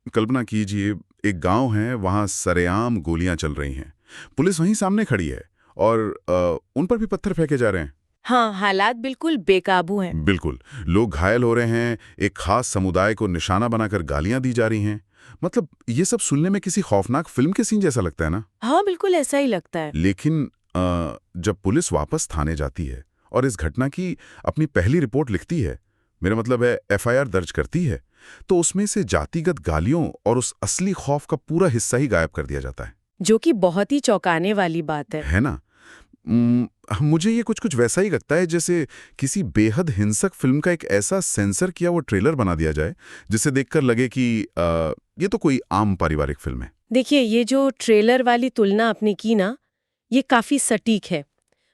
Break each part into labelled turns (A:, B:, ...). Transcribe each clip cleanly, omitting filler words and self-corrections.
A: कल्पना कीजिए, एक गांव है, वहां सरेआम गोलियां चल रही हैं। पुलिस वहीं सामने खड़ी है और उन पर भी पत्थर फेंके जा रहे हैं।
B: हाँ, हालात बिल्कुल बेकाबू हैं।
A: बिल्कुल। लोग घायल हो रहे हैं, एक खास समुदाय को निशाना बनाकर गालियां दी जा रही हैं। मतलब ये सब सुनने में किसी खौफनाक फिल्म के सीन जैसा लगता है ना।
B: हाँ, बिल्कुल ऐसा ही लगता है।
A: लेकिन जब पुलिस वापस थाने जाती है और इस घटना की अपनी पहली रिपोर्ट लिखती है, मेरा मतलब है एफआईआर दर्ज करती है, तो उसमें से जातिगत गालियों और उस असली खौफ का पूरा हिस्सा ही गायब कर दिया जाता है।
B: जो कि बहुत ही चौंकाने वाली बात है।
A: है ना? मुझे ये कुछ कुछ वैसा ही लगता है जैसे किसी बेहद हिंसक फिल्म का एक ऐसा सेंसर किया वो ट्रेलर बना दिया जाए, जिसे देखकर लगे कि ये तो कोई आम पारिवारिक फिल्म है।
B: देखिए, ये जो ट्रेलर वाली तुलना आपने की ना, ये काफी सटीक है।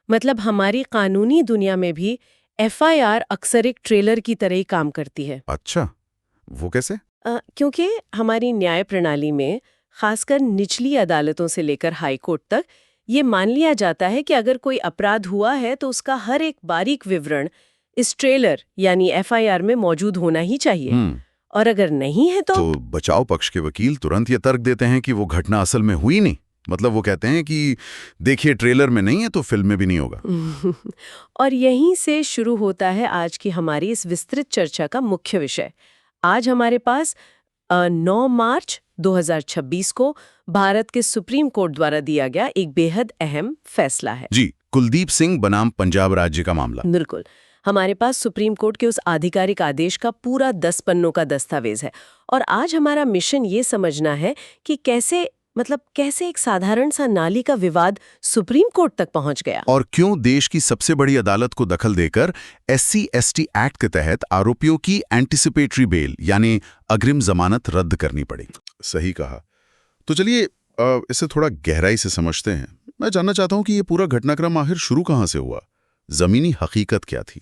B: मतलब हमारी कानूनी दुनिया में भी एफआईआर अक्सर एक ट्रेलर की तरह ही काम करती है।
A: अच्छा, वो कैसे?
B: क्योंकि हमारी न्याय प्रणाली में, खासकर निचली अदालतों से लेकर हाई कोर्ट तक, ये मान लिया जाता है कि अगर कोई अपराध हुआ है तो उसका हर एक बारीक विवरण इस ट्रेलर यानी एफआईआर में मौजूद होना ही चाहिए।
A: हम्म
B: और अगर नहीं है तो
A: तो बचाव पक्ष के वकील तुरंत ये तर्क देते हैं कि वो घटना असल में हुई नहीं। मतलब वो कहते हैं कि देखिए, ट्रेलर में नहीं है तो फिल्म में भी नहीं होगा।
B: और यहीं से शुरू होता है आज की हमारी इस विस्तृत चर्चा का मुख्य विषय। आज हमारे पास 9 मार्च 2026 को भारत के सुप्रीम कोर्ट द्वारा दिया गया एक बेहद अहम फैसला है।
A: जी, कुलदीप सिंह बनाम पंजाब राज्य का मामला।
B: बिल्कुल। हमारे पास सुप्रीम कोर्ट के उस आधिकारिक आदेश का पूरा 10 पन्नों का दस्तावेज है। और आज हमारा मिशन ये समझना है कि कैसे एक साधारण सा नाली का विवाद सुप्रीम कोर्ट तक पहुंच गया।
A: और क्यों देश की सबसे बड़ी अदालत को दखल देकर SC/ST एक्ट के तहत आरोपियों की एंटिसिपेटरी बेल यानी अग्रिम जमानत रद्द करनी पड़ी। सही कहा। तो चलिए इसे थोड़ा गहराई से समझते हैं। मैं जानना चाहता हूं कि ये पूरा घटनाक्रम आखिर शुरू कहां से हुआ, जमीनी हकीकत क्या थी।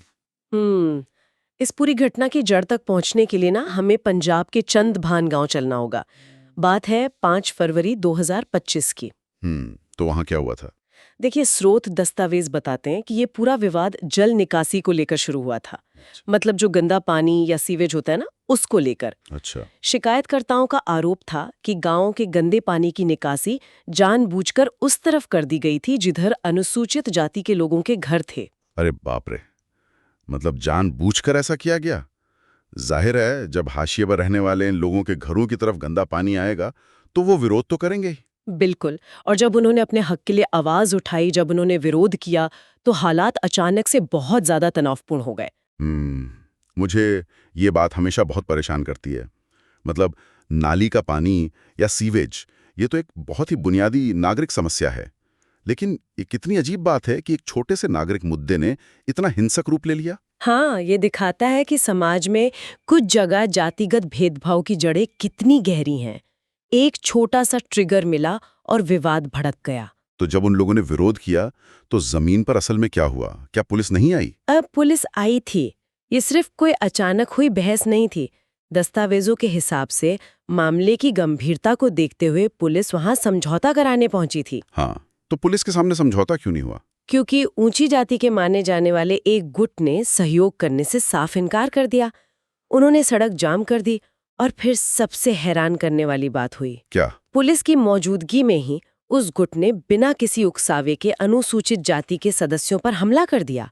B: इस पूरी घटना की जड़ तक पहुंचने के लिए ना हमें पंजाब के चंदभान गांव चलना होगा। बात है 5 फरवरी 2025 की।
A: तो वहां क्या हुआ था?
B: देखिए, स्रोत दस्तावेज बताते हैं कि ये पूरा विवाद जल निकासी को लेकर शुरू हुआ था। मतलब जो गंदा पानी या सीवेज होता है ना, उसको लेकर।
A: अच्छा।
B: शिकायतकर्ताओं का आरोप था कि गांव के गंदे पानी की निकासी जानबूझकर उस तरफ कर दी गई थी जिधर अनुसूचित जाति के लोगों के घर थे।
A: अरे बाप रे, मतलब जानबूझकर ऐसा किया गया। जाहिर है, जब हाशिए पर रहने वाले इन लोगों के घरों की तरफ गंदा पानी आएगा तो वो विरोध तो करेंगे ही।
B: बिल्कुल। और जब उन्होंने अपने हक के लिए आवाज उठाई, जब उन्होंने विरोध किया, तो हालात अचानक से बहुत ज्यादा तनावपूर्ण हो गए।
A: मुझे ये बात हमेशा बहुत परेशान करती है। मतलब नाली का पानी या सीवेज, ये तो एक बहुत ही बुनियादी नागरिक समस्या है। लेकिन ये कितनी अजीब बात है कि एक छोटे से नागरिक मुद्दे ने इतना हिंसक रूप ले लिया।
B: हाँ, ये दिखाता है कि समाज में कुछ जगह जातिगत भेदभाव की जड़ें कितनी गहरी हैं। एक छोटा सा ट्रिगर मिला और विवाद भड़क गया।
A: तो जब उन लोगों ने विरोध किया तो जमीन पर असल में क्या हुआ? क्या पुलिस नहीं आई?
B: अब पुलिस आई थी। ये सिर्फ कोई अचानक हुई बहस नहीं थी। दस्तावेजों के हिसाब से मामले की गंभीरता को देखते हुए पुलिस वहां समझौता कराने पहुंची थी।
A: हाँ, तो पुलिस के सामने समझौता क्यों नहीं हुआ?
B: क्योंकि ऊंची जाति के माने जाने वाले एक गुट ने सहयोग करने से साफ इनकार कर दिया। उन्होंने सड़क जाम कर दी और फिर सबसे हैरान करने वाली बात हुई।
A: क्या?
B: पुलिस की मौजूदगी में ही उस गुट ने बिना किसी उकसावे के अनुसूचित जाति के सदस्यों पर हमला कर दिया।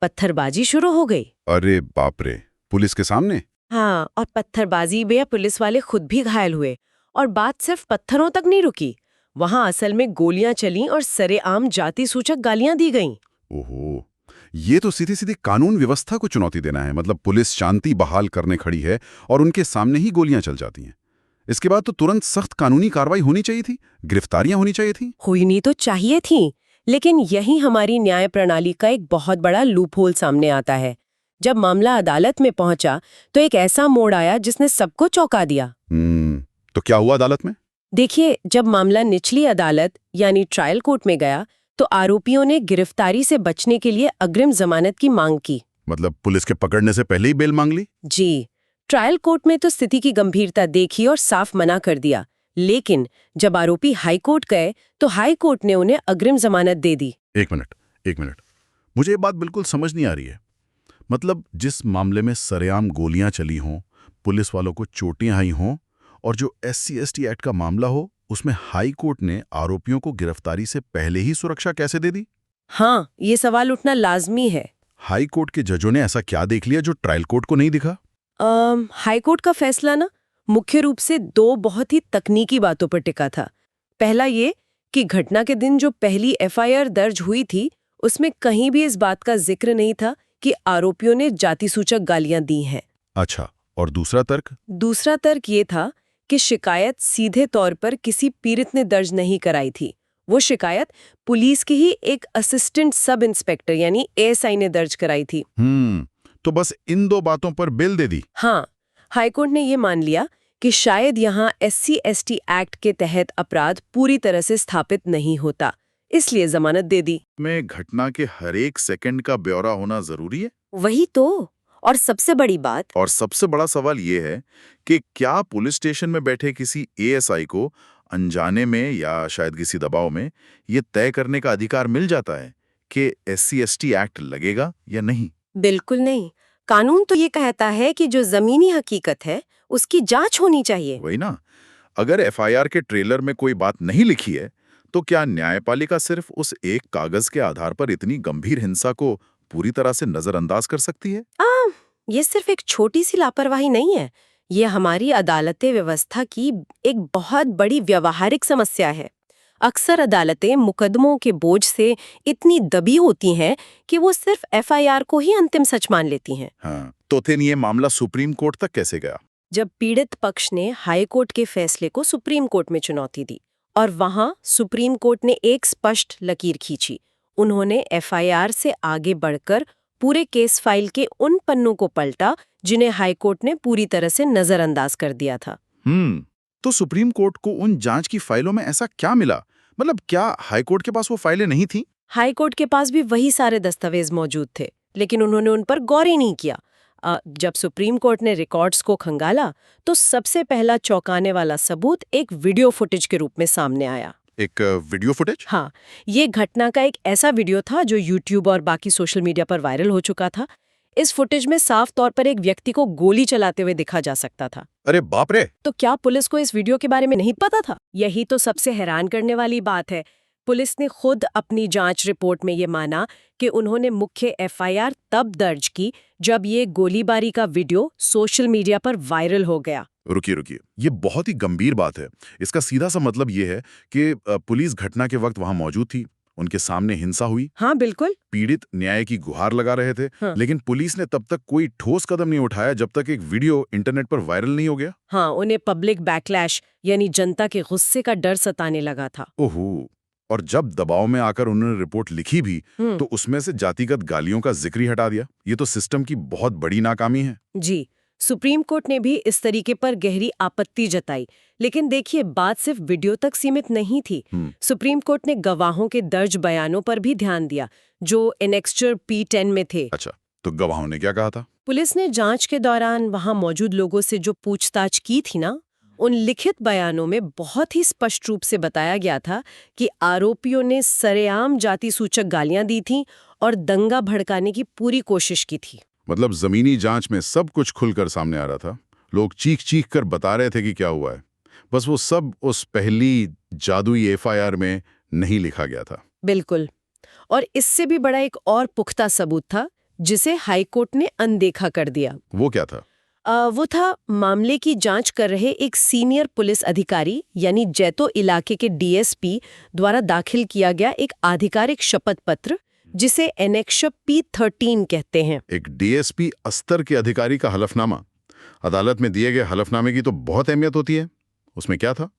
B: पत्थरबाजी शुरू हो गई।
A: अरे बाप रे, पुलिस के सामने?
B: हाँ, और पत्थरबाजी में पुलिस वाले खुद भी घायल हुए। और बात सिर्फ पत्थरों तक नहीं रुकी। वहां असल में गोलियां चलीं और सरेआम जाति सूचक गालियां दी गईं।
A: ओहो, ये तो सीधी सीधी कानून व्यवस्था को चुनौती देना है। मतलब पुलिस शांति बहाल करने खड़ी है और उनके सामने ही गोलियां चल जाती हैं। इसके बाद तो तुरंत सख्त कानूनी कार्रवाई होनी चाहिए थी, गिरफ्तारियां होनी चाहिए थी।
B: हुई नहीं तो चाहिए थी, लेकिन यही हमारी न्याय प्रणाली का एक बहुत बड़ा लूपहोल सामने आता है। जब मामला अदालत में पहुंचा तो एक ऐसा मोड़ आया जिसने सबको चौंका दिया।
A: तो क्या हुआ अदालत में?
B: देखिए, जब मामला निचली अदालत यानी ट्रायल कोर्ट में गया तो आरोपियों ने गिरफ्तारी से बचने के लिए अग्रिम जमानत की मांग की।
A: मतलब पुलिस के पकड़ने से पहले ही बेल मांग ली?
B: जी। ट्रायल कोर्ट में तो स्थिति की गंभीरता देखी और साफ मना कर दिया। लेकिन जब आरोपी हाई कोर्ट गए तो हाई कोर्ट ने उन्हें अग्रिम जमानत दे दी।
A: एक मिनट, मुझे ये बात बिल्कुल समझ नहीं आ रही है। मतलब जिस मामले में सरेआम गोलियां चली हों, पुलिस वालों को चोटें आई हों और जो SC/ST एक्ट का मामला हो, उसमें हाई कोर्ट ने आरोपियों को गिरफ्तारी से पहले ही सुरक्षा कैसे दे दी?
B: हाँ, ये सवाल उठना लाजमी है।
A: हाई कोर्ट के जजों ने ऐसा क्या देख लिया जो ट्रायल कोर्ट को नहीं दिखा?
B: हाई कोर्ट का फैसला ना मुख्य रूप से दो बहुत ही तकनीकी बातों पर टिका था। पहला ये कि घटना के दिन जो पहली FIR दर्ज हुई थी, उसमें कहीं भी इस बात का जिक्र नहीं था कि आरोपियों ने जाति सूचक गालियां दी हैं।
A: अच्छा, और दूसरा तर्क?
B: दूसरा तर्क ये था कि शिकायत सीधे तौर पर किसी पीड़ित ने दर्ज नहीं कराई थी। वो शिकायत पुलिस के ही एक असिस्टेंट सब इंस्पेक्टर यानी ASI ने दर्ज कराई थी।
A: तो बस इन दो बातों पर बेल दे दी।
B: हाँ, हाईकोर्ट ने ये मान लिया कि शायद यहाँ SC/ST एक्ट के तहत अपराध पूरी तरह से स्थापित नहीं होता, इसलिए जमानत दे दी।
A: में घटना के हर एक सेकंड का ब्यौरा होना जरूरी है।
B: वही तो। और सबसे बड़ी बात,
A: और सबसे बड़ा सवाल ये है कि क्या पुलिस स्टेशन में बैठे किसी ASI को अनजाने में या शायद किसी दबाव में ये तय करने का अधिकार मिल जाता है कि SC/ST एक्ट लगेगा या नहीं?
B: बिल्कुल नहीं। कानून तो ये कहता है कि जो जमीनी हकीकत है उसकी जांच होनी चाहिए।
A: वही ना, अगर FIR के ट्रेलर में कोई बात नहीं लिखी है, तो क्या न्यायपालिका सिर्फ उस एक कागज के आधार पर इतनी गंभीर हिंसा को पूरी तरह से नजरअंदाज कर सकती है?
B: ये सिर्फ एक छोटी सी लापरवाही नहीं है, ये हमारी अदालतें व्यवस्था की एक बहुत बड़ी व्यावहारिक समस्या है। अक्सर अदालतें मुकदमों के बोझ से इतनी दबी होती हैं कि वो सिर्फ FIR को ही अंतिम सच मान लेती हैं।
A: हाँ, तो फिर ये मामला सुप्रीम कोर्ट तक कैसे गया?
B: जब पीड़ित पक्ष ने हाई कोर्ट के फैसले को सुप्रीम कोर्ट में चुनौती दी और वहां सुप्रीम कोर्ट ने एक स्पष्ट लकीर खींची। उन्होंने FIR से आगे बढ़कर पूरे केस फाइल के उन पन्नों को पलटा जिन्हें हाई कोर्ट ने पूरी तरह से नजरअंदाज कर दिया था।
A: तो सुप्रीम कोर्ट को उन जांच की फाइलों में ऐसा क्या मिला? मतलब क्या हाई कोर्ट के पास वो फाइलें नहीं थी?
B: हाई कोर्ट के पास भी वही सारे दस्तावेज मौजूद थे, लेकिन उन्होंने उन पर गौर ही नहीं किया। जब सुप्रीम कोर्ट ने रिकॉर्ड्स को खंगाला तो सबसे पहला चौंकाने वाला सबूत एक वीडियो फुटेज के रूप में सामने आया।
A: एक वीडियो फुटेज?
B: हाँ, ये घटना का एक ऐसा वीडियो था जो यूट्यूब और बाकी सोशल मीडिया पर वायरल हो चुका था। इस फुटेज में साफ तौर पर एक व्यक्ति को गोली चलाते हुए दिखा जा सकता था।
A: अरे बाप रे!
B: तो क्या पुलिस को इस वीडियो के बारे में नहीं पता था? यही तो सबसे हैरान करने वाली बात है। पुलिस ने खुद अपनी जांच रिपोर्ट में ये माना कि उन्होंने मुख्य FIR तब दर्ज की जब ये गोलीबारी का वीडियो सोशल मीडिया पर वायरल हो गया।
A: रुकिए, ये बहुत ही गंभीर बात है। इसका सीधा सा मतलब ये है कि पुलिस घटना के वक्त वहां मौजूद थी, उनके सामने हिंसा हुई।
B: हाँ बिल्कुल।
A: पीड़ित न्याय की गुहार लगा रहे थे,
B: हाँ।
A: लेकिन पुलिस ने तब तक कोई ठोस कदम नहीं उठाया जब तक एक वीडियो इंटरनेट पर वायरल नहीं हो गया।
B: हाँ, उन्हें पब्लिक बैकलैश यानी जनता के गुस्से का डर सताने लगा था।
A: ओहो! और जब दबाव में आकर उन्होंने रिपोर्ट लिखी भी, तो उसमें से जातिगत गालियों का जिक्र ही हटा दिया। ये तो सिस्टम की बहुत बड़ी नाकामी है।
B: जी, सुप्रीम कोर्ट ने भी इस तरीके पर गहरी आपत्ति जताई, लेकिन देखिए बात सिर्फ वीडियो तक सीमित नहीं थी। सुप्रीम कोर्ट ने गवाहों के दर्ज बयानों पर भी ध्यान दिया जो एनेक्स्चर P10 में थे।
A: अच्छा, तो गवाहों ने क्या कहा था?
B: पुलिस ने जांच के दौरान वहां मौजूद लोगों से जो पूछताछ की थी ना, उन लिखित बयानों में बहुत ही स्पष्ट रूप से बताया गया था कि आरोपियों ने सरेआम जाति सूचक गालियां दी थीं और दंगा भड़काने की पूरी कोशिश की थी।
A: मतलब जमीनी जांच में सब कुछ खुलकर सामने आ रहा था। लोग चीख कर बता रहे थे कि क्या हुआ है। बस वो सब उस पहली जादुई FIR में नहीं लिखा गया था।
B: बिल्कुल। और इससे भी बड़ा एक और पुख्ता सबूत था जिसे हाई कोर्ट ने अनदेखा कर दिया।
A: वो क्या था?
B: वो था मामले की जांच कर रहे एक सीनियर पुलिस अधिकारी यानी जैतो इलाके के DSP द्वारा दाखिल किया गया एक आधिकारिक शपथ पत्र, जिसे एनेक्स्चर P13 कहते हैं।
A: एक DSP स्तर के अधिकारी का हलफनामा। अदालत में दिए गए हलफनामे की तो बहुत अहमियत होती है। उसमें क्या था?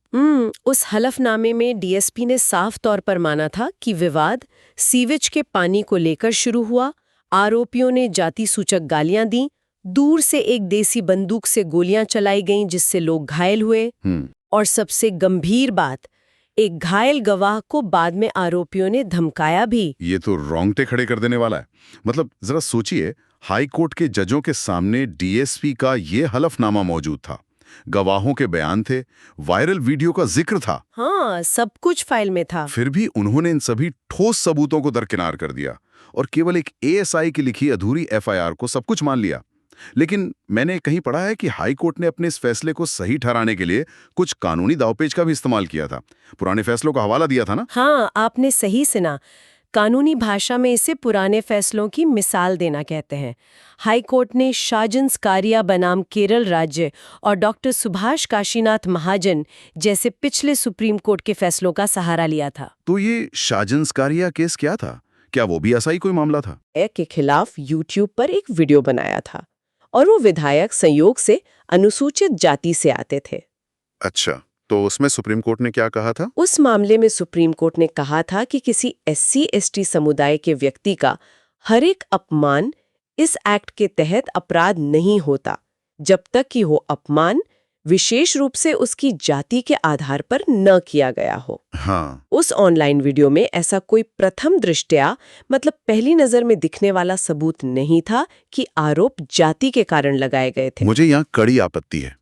B: उस हलफनामे में DSP ने साफ तौर पर माना था कि विवाद सीवेज के पानी को लेकर शुरू हुआ। आरोपियों ने जाति सूचक गालियां दी, दूर से एक देसी बंदूक से गोलियां चलाई गईं जिससे लोग घायल हुए। और सबसे गंभीर बात, एक घायल गवाह को बाद में आरोपियों ने धमकाया भी।
A: ये तो रोंगटे खड़े कर देने वाला है। मतलब जरा सोचिए, हाई कोर्ट के जजों के सामने DSP का ये हलफनामा मौजूद था, गवाहों के बयान थे, वायरल वीडियो का जिक्र था।
B: हाँ, सब कुछ फाइल में था।
A: फिर भी उन्होंने इन सभी ठोस सबूतों को दरकिनार कर दिया और केवल एक ASI की लिखी अधूरी FIR को सब कुछ मान लिया। लेकिन मैंने कहीं पढ़ा है कि हाई कोर्ट ने अपने इस फैसले को सही ठहराने के लिए कुछ कानूनी दांवपेच का भी इस्तेमाल किया था। पुराने फैसलों का हवाला दिया था ना?
B: हाँ, आपने सही सुना। कानूनी भाषा में इसे पुराने फैसलों की मिसाल देना कहते हैं। हाई कोर्ट ने शाजन्स कारिया बनाम केरल राज्य और डॉक्टर सुभाष काशीनाथ महाजन जैसे पिछले सुप्रीम कोर्ट के फैसलों का सहारा लिया था।
A: तो ये शाजन्सकारिया केस क्या था? क्या वो भी ऐसा ही कोई मामला था?
B: के खिलाफ यूट्यूब पर एक वीडियो बनाया था और वो विधायक संयोग से अनुसूचित जाति से आते थे।
A: अच्छा, तो उसमें सुप्रीम कोर्ट ने क्या कहा था?
B: उस मामले में सुप्रीम कोर्ट ने कहा था कि किसी SC/ST समुदाय के व्यक्ति का हर एक अपमान इस एक्ट के तहत अपराध नहीं होता, जब तक कि वो अपमान विशेष रूप से उसकी जाति के आधार पर न किया गया हो।
A: हाँ,
B: उस ऑनलाइन वीडियो में ऐसा कोई प्रथम दृष्टया मतलब पहली नजर में दिखने वाला सबूत नहीं था कि आरोप जाति के कारण लगाए गए थे।
A: मुझे यहाँ कड़ी आपत्ति है।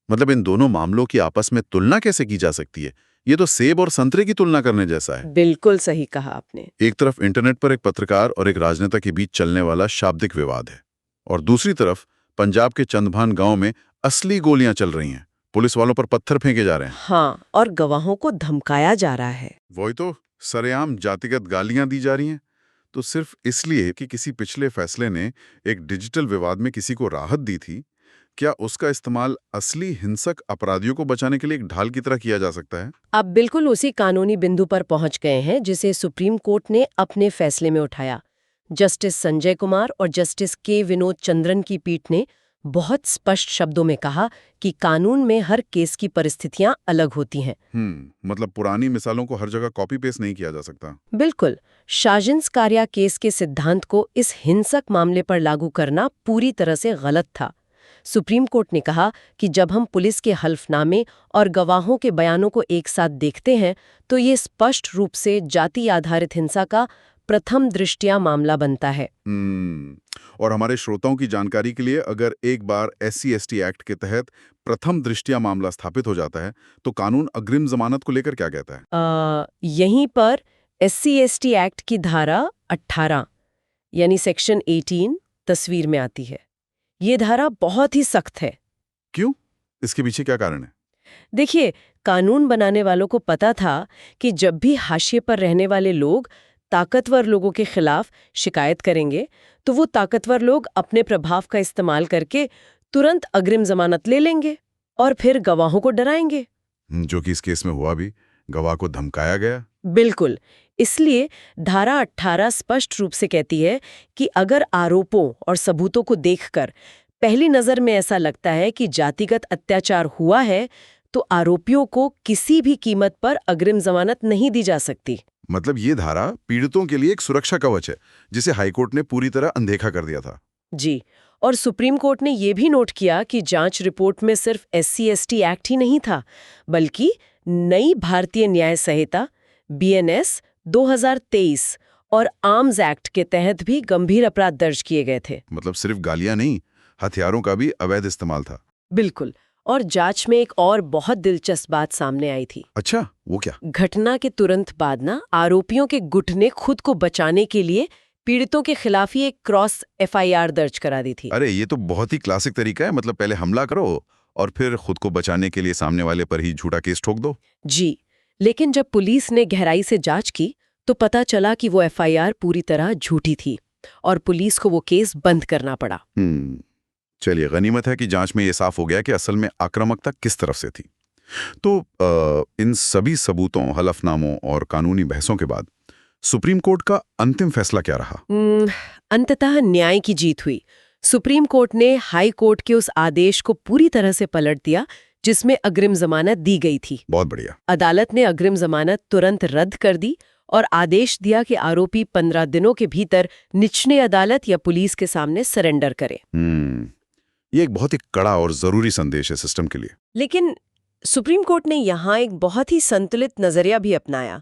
A: मतलब इन दोनों मामलों की आपस में तुलना कैसे की जा सकती है? ये तो सेब और संतरे की तुलना करने जैसा है।
B: बिल्कुल सही कहा आपने।
A: एक तरफ इंटरनेट पर एक पत्रकार और एक राजनेता के बीच चलने वाला शाब्दिक विवाद है, और दूसरी तरफ पंजाब के चंदभान गांव में असली गोलियां चल रही हैं, पुलिस वालों पर पत्थर फेंके जा रहे हैं।
B: हाँ, और गवाहों को धमकाया जा रहा है।
A: वही तो, सरेआम जातिगत गालियां दी जा रही हैं। तो सिर्फ इसलिए कि किसी पिछले फैसले ने एक डिजिटल विवाद में किसी को राहत दी थी, क्या उसका इस्तेमाल असली हिंसक अपराधियों को बचाने के लिए एक ढाल की तरह किया जा सकता है?
B: आप बिल्कुल उसी कानूनी बिंदु पर पहुंच गए हैं जिसे सुप्रीम कोर्ट ने अपने फैसले में उठाया। जस्टिस संजय कुमार और जस्टिस के विनोद चंद्रन की पीठ ने बहुत स्पष्ट शब्दों में कहा कि कानून में हर केस की परिस्थितियां अलग होती हैं।
A: मतलब पुरानी मिसालों को हर जगह कॉपी पेस्ट नहीं किया जा सकता।
B: बिल्कुल, शाजन्स कारिया केस के सिद्धांत को इस हिंसक मामले पर लागू करना पूरी तरह से गलत था। सुप्रीम कोर्ट ने कहा कि जब हम पुलिस के हल्फनामे और गवाहों के बयानों को एक साथ देखते हैं तो ये स्पष्ट रूप से जाति आधारित हिंसा का प्रथम दृष्टया मामला बनता है।
A: और हमारे श्रोताओं की जानकारी के लिए, अगर एक बार SC/ST एक्ट के तहत प्रथम दृष्टया मामला स्थापित हो जाता है तो कानून अग्रिम जमानत को लेकर क्या कहता है?
B: यहीं पर SC/ST एक्ट की धारा 18 यानी सेक्शन 18 तस्वीर में आती है। ये धारा बहुत ही सख्त है।
A: क्यों? इसके पीछे क्या कारण है?
B: देखिए, कानून बनाने वालों को पता था कि जब भी हाशिए पर रहने वाले लोग ताकतवर लोगों के खिलाफ शिकायत करेंगे तो वो ताकतवर लोग अपने प्रभाव का इस्तेमाल करके तुरंत अग्रिम जमानत ले लेंगे और फिर गवाहों को डराएंगे।
A: जो कि इस केस में हुआ भी, गवाह को धमकाया गया।
B: बिल्कुल, इसलिए धारा 18 स्पष्ट रूप से कहती है कि अगर आरोपों और सबूतों को देखकर पहली नजर में ऐसा लगता है कि जातिगत अत्याचार हुआ है तो आरोपियों को किसी भी कीमत पर अग्रिम जमानत नहीं दी जा सकती।
A: मतलब ये धारा पीड़ितों के लिए एक सुरक्षा कवच है, जिसे हाईकोर्ट ने पूरी तरह अनदेखा कर दिया था।
B: जी, और सुप्रीम कोर्ट ने यह भी नोट किया कि जांच रिपोर्ट में सिर्फ SC/ST एक्ट ही नहीं था, बल्कि नई भारतीय न्याय संहिता BNS 2023 और आर्म्स एक्ट के तहत भी गंभीर अपराध दर्ज किए गए थे।
A: मतलब सिर्फ गालियां नहीं, हथियारों का भी अवैध इस्तेमाल था।
B: बिल्कुल, और जांच में एक और बहुत दिलचस्प बात सामने आई थी।
A: अच्छा, वो क्या?
B: घटना के तुरंत बाद आरोपियों के गुट ने खुद को बचाने के लिए पीड़ितों के खिलाफ ही एक क्रॉस FIR दर्ज करा दी थी।
A: अरे ये तो बहुत ही क्लासिक तरीका है। मतलब पहले हमला करो और फिर खुद को बचाने के लिए सामने वाले पर ही झूठा केस ठोक दो।
B: जी, लेकिन जब पुलिस ने गहराई से जांच की तो पता चला कि वो FIR पूरी तरह झूठी थी और पुलिस को वो केस बंद करना पड़ा।
A: चलिए, गनीमत है कि जांच में ये साफ हो गया कि असल में आक्रामकता किस तरफ से थी। तो इन सभी सबूतों, हलफनामों और कानूनी बहसों के बाद सुप्रीम कोर्ट का अंतिम फैसला क्या रहा?
B: अंततः न्याय की जीत हुई। सुप्रीम कोर्ट ने हाई कोर्ट के उस आदेश को पूरी तरह से पलट दिया जिसमें अग्रिम जमानत दी गई थी।
A: बहुत बढ़िया।
B: अदालत ने अग्रिम जमानत तुरंत रद्द कर दी और आदेश दिया कि आरोपी 15 दिनों के भीतर निचली अदालत या पुलिस के सामने सरेंडर करे।
A: ये एक बहुत ही कड़ा और जरूरी संदेश है सिस्टम के लिए।
B: लेकिन सुप्रीम कोर्ट ने यहाँ एक बहुत ही संतुलित नजरिया भी अपनाया।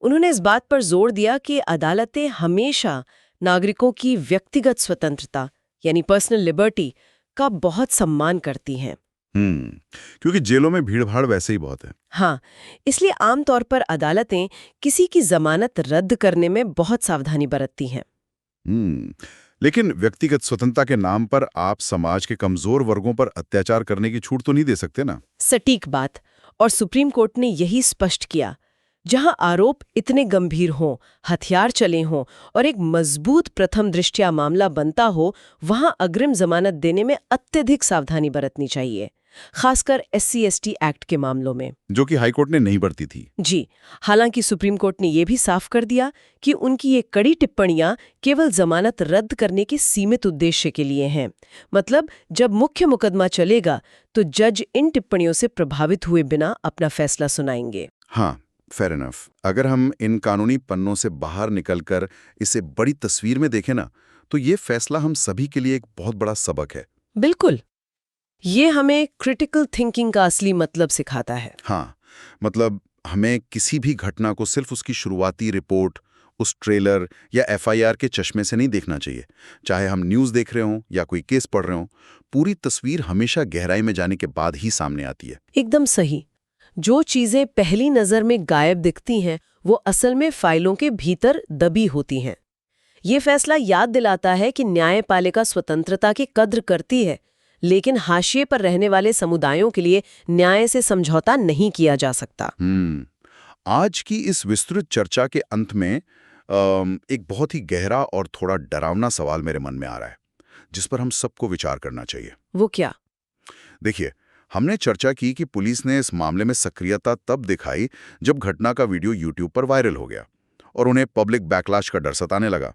B: उन्होंने इस बात पर जोर दिया कि अदालतें हमेशा नागरिकों की व्यक्तिगत स्वतंत्रता यानी पर्सनल लिबर्टी का बहुत सम्मान करती हैं।
A: क्योंकि जेलों में भीड़-भाड़ वैसे ही बहुत है।
B: हाँ, इसलिए आमतौर पर अदालतें किसी की जमानत रद्द करने में बहुत सावधानी बरतती हैं।
A: लेकिन व्यक्तिगत स्वतंत्रता के नाम पर आप समाज के कमजोर वर्गों पर अत्याचार करने की छूट तो नहीं दे सकते ना।
B: सटीक बात। और सुप्रीम कोर्ट ने यही स्पष्ट किया। जहां आरोप इतने गंभीर हों, हथियार चले हों और एक मजबूत प्रथम दृष्टया मामला बनता हो, वहां अग्रिम जमानत देने में अत्यधिक सावधानी बरतनी चाहिए, खासकर SC/ST एक्ट के मामलों में।
A: जो कि हाईकोर्ट ने नहीं बरती थी।
B: जी, हालांकि सुप्रीम कोर्ट ने यह भी साफ कर दिया कि उनकी ये कड़ी टिप्पणियां केवल जमानत रद्द करने के सीमित उद्देश्य के लिए हैं। मतलब जब मुख्य मुकदमा चलेगा तो जज इन टिप्पणियों से प्रभावित हुए बिना अपना फैसला सुनाएंगे।
A: हाँ, फेयर इनफ। अगर हम इन कानूनी पन्नों से बाहर निकलकर इसे बड़ी तस्वीर में देखें ना, तो ये फैसला हम सभी के लिए एक बहुत बड़ा सबक है।
B: बिल्कुल, ये हमें क्रिटिकल थिंकिंग का असली मतलब सिखाता है।
A: हाँ, मतलब हमें किसी भी घटना को सिर्फ उसकी शुरुआती रिपोर्ट, उस ट्रेलर या FIR के चश्मे से नहीं देखना चाहिए। चाहे हम न्यूज़ देख रहे हों या कोई केस पढ़ रहे हों, पूरी तस्वीर हमेशा गहराई में जाने के बाद ही सामने आती है।
B: एकदम सही। जो चीजें पहली नजर में गायब दिखती हैं, वो असल में फाइलों के भीतर दबी होती हैं। ये फैसला याद दिलाता है कि न्यायपालिका स्वतंत्रता की कद्र करती है, लेकिन हाशिए पर रहने वाले समुदायों के लिए न्याय से समझौता नहीं किया जा सकता।
A: आज की इस विस्तृत चर्चा के अंत में एक बहुत ही गहरा और थोड़ा डरावना सवाल मेरे मन में आ रहा है, जिस पर हम सबको विचार करना चाहिए।
B: वो क्या?
A: देखिए, हमने चर्चा की कि पुलिस ने इस मामले में सक्रियता तब दिखाई जब घटना का वीडियो YouTube पर वायरल हो गया और उन्हें पब्लिक बैकलैश का डर सताने लगा।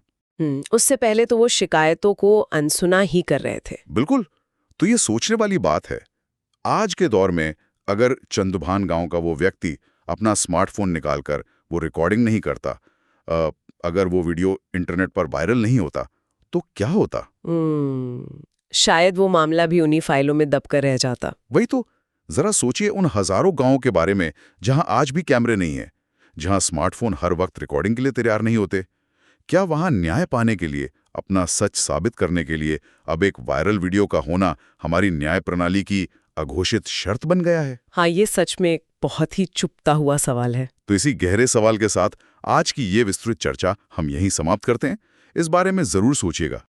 B: उससे पहले तो वो शिकायतों को अनसुना ही कर रहे थे।
A: बिल्कुल। तो ये सोचने वाली बात है, आज के दौर में अगर चंदुभान गांव का वो व्यक्ति अपना स्मार्टफोन निकालकर वो रिकॉर्डिंग नहीं करता, अगर वो वीडियो इंटरनेट पर वायरल नहीं होता, तो क्या होता?
B: शायद वो मामला भी उन्हीं फाइलों में दबकर रह जाता।
A: वही तो। जरा सोचिए उन हजारों गांवों के बारे में जहां आज भी कैमरे नहीं है, जहां स्मार्टफोन हर वक्त रिकॉर्डिंग के लिए तैयार नहीं होते। क्या वहां न्याय पाने के लिए, अपना सच साबित करने के लिए अब एक वायरल वीडियो का होना हमारी न्याय प्रणाली की अघोषित शर्त बन गया है?
B: हाँ, ये सच में एक बहुत ही चुभता हुआ सवाल है।
A: तो इसी गहरे सवाल के साथ आज की ये विस्तृत चर्चा हम यहीं समाप्त करते हैं। इस बारे में जरूर सोचिएगा।